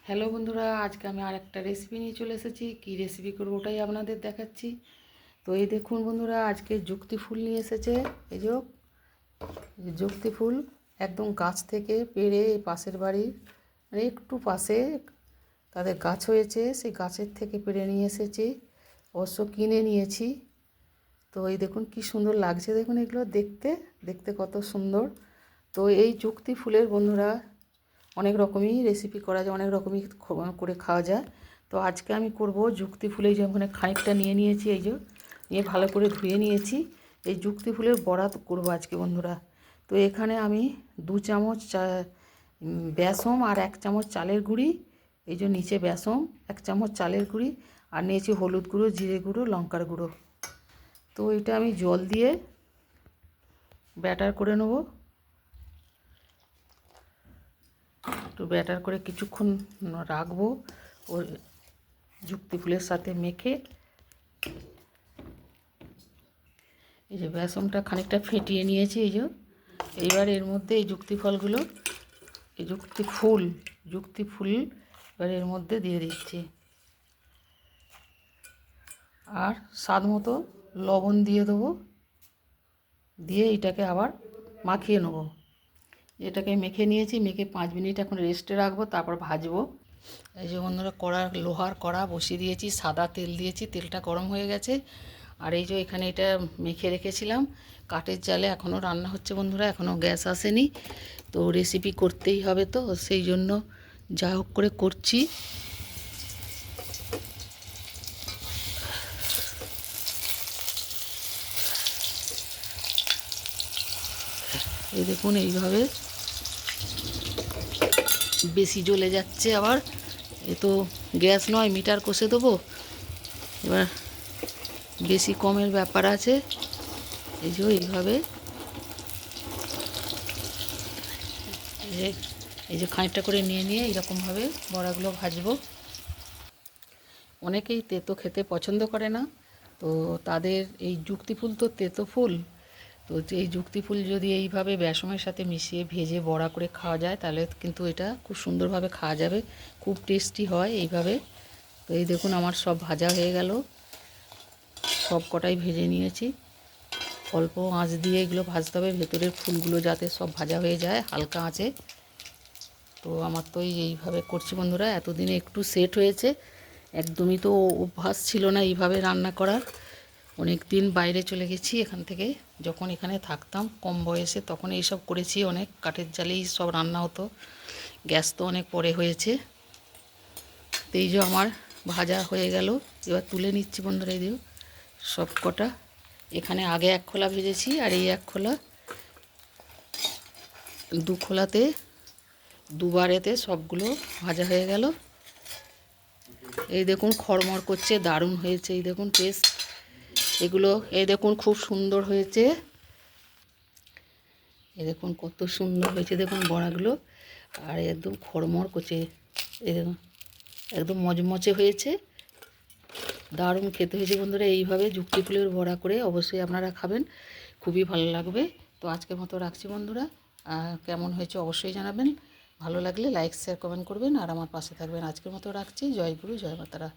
Hello বন্ধুরা, আজকে আমি আর একটা রেসিপি নিয়ে চলে এসেছি। কী রেসিপি করবো ওটাই আপনাদের দেখাচ্ছি। তো এই দেখুন বন্ধুরা, আজকে যুক্তি ফুল নিয়ে এসেছে। এই যে যুক্তি ফুল একদম গাছ থেকে পেড়ে এই পাশের বাড়ির মানে একটু পাশে তাদের গাছ হয়েছে, সেই গাছের থেকে পেড়ে নিয়ে এসেছি। অবশ্য কিনে নিয়েছি। তো এই দেখুন কি সুন্দর লাগছে, দেখুন এগুলো দেখতে দেখতে কত সুন্দর। তো এই যুক্তি ফুলের বন্ধুরা অনেক রকমই রেসিপি করা যায়, অনেক রকমই করে খাওয়া যায়। তো আজকে আমি করব যুক্তি ফুলে, যে ওখানে খানিকটা নিয়ে নিয়েছি, এই যে নিয়ে ভালো করে ধুয়ে নিয়েছি। এই যুক্তি ফুলের বড়া করব আজকে বন্ধুরা। তো এখানে আমি 2 চামচ বেসম আর 1 চামচ চালের গুঁড়ি, এই যে নিচে বেসম 1 চামচ চালের গুঁড়ি, আর নিয়েছি হলুদ গুঁড়ো, জিরে গুঁড়ো, লঙ্কার গুঁড়ো। তো এটা আমি জল দিয়ে ব্যাটার করে নেব। একটু ব্যাটার করে কিছুক্ষণ রাখবো ও যুক্তি ফুলের সাথে মেখে। এই যে বেসনটা খানিকটা ফেটিয়ে নিয়েছি, এই যে এইবার এর মধ্যে এই যুক্তি ফলগুলো, এই যুক্তি ফুল এবার এর মধ্যে দিয়ে দিচ্ছি। আর স্বাদ মতো লবণ দিয়ে দেবো, দিয়ে এটাকে আবার মাখিয়ে নেব। এটাকে মেখে নিয়েছি, মেখে 5 মিনিট এখন রেস্টে রাখবো, তারপর ভাজবো। এই যে বন্ধুরা, লোহার কড়া বসিয়ে দিয়েছি, সাদা তেল দিয়েছি, তেলটা গরম হয়ে গেছে। আর এই যে এখানে এটা মেখে রেখেছিলাম, কাঠের জালে এখনও রান্না হচ্ছে বন্ধুরা, এখনও গ্যাস আসেনি। তো রেসিপি করতেই হবে, তো সেই জন্য যা হোক করে করছি। এই দেখুন এইভাবে বেশি জ্বলে যাচ্ছে, আবার এ তো গ্যাস নয়, মিটার কষে দেবো। এবার বেশি কমের ব্যাপার আছে। এই যে এইভাবে এই যে খানিকটা করে নিয়ে নিয়ে এইরকমভাবে বড়াগুলো ভাজবো। অনেকেই তেতো খেতে পছন্দ করে না, তো তাদের এই যুক্তি ফুল তো তেতো ফুল, তো এই যুক্তি ফুল যদি এইভাবে বেসনের সাথে মিশিয়ে ভেজে বড়া করে খাওয়া যায়, তাহলে কিন্তু এটা খুব সুন্দরভাবে খাওয়া যাবে, খুব টেস্টি হয় এইভাবে। তো এই দেখুন আমার সব ভাজা হয়ে গেল, সব কটাই ভেজে নিয়েছি। অল্প আঁচ দিয়ে এগুলো ভাজতে হবে, ভেতরের ফুলগুলো যাতে সব ভাজা হয়ে যায় হালকা আঁচে। তো আমার তো এইভাবে করছি বন্ধুরা, এতদিনে একটু সেট হয়েছে। একদমই তো অভ্যাস ছিল না এইভাবে রান্না করার। অনেক দিন বাইরে চলে গেছি এখান থেকে, যখন এখানে থাকতাম কম বয়সে তখন এইসব করেছি, অনেক কাঠের জালেই সব রান্না হতো, গ্যাস তো অনেক পরে হয়েছে। তো এই যে আমার ভাজা হয়ে গেল, এবার তুলে নিচ্ছি বন্ধুরা। এই দিও সব কটা, এখানে আগে 1 খোলা ভেজেছি, আর এই 1 খোলা, 2 খোলাতে দুবারেতে সবগুলো ভাজা হয়ে গেল। এই দেখুন খড়মড় করছে, দারুণ হয়েছে, এই দেখুন টেস্ট এগুলো, এই দেখুন খুব সুন্দর হয়েছে। এই দেখুন কত সুন্দর হয়েছে, দেখুন বড়াগুলো, আর একদম খড়মড় করছে। এই দেখুন একদম মচমচে হয়েছে, দারুণ খেতে হয়েছে বন্ধুরা। এইভাবে যুক্তি ফুলের বড়া করে অবশ্যই আপনারা খাবেন, খুবই ভালো লাগবে। তো আজকের মতো রাখছি বন্ধুরা, কেমন হয়েছে অবশ্যই জানাবেন। ভালো লাগলে লাইক শেয়ার কমেন্ট করবেন, আর আমার পাশে থাকবেন। আজকের মতো রাখছি। জয় গুরু, জয় মাতারা।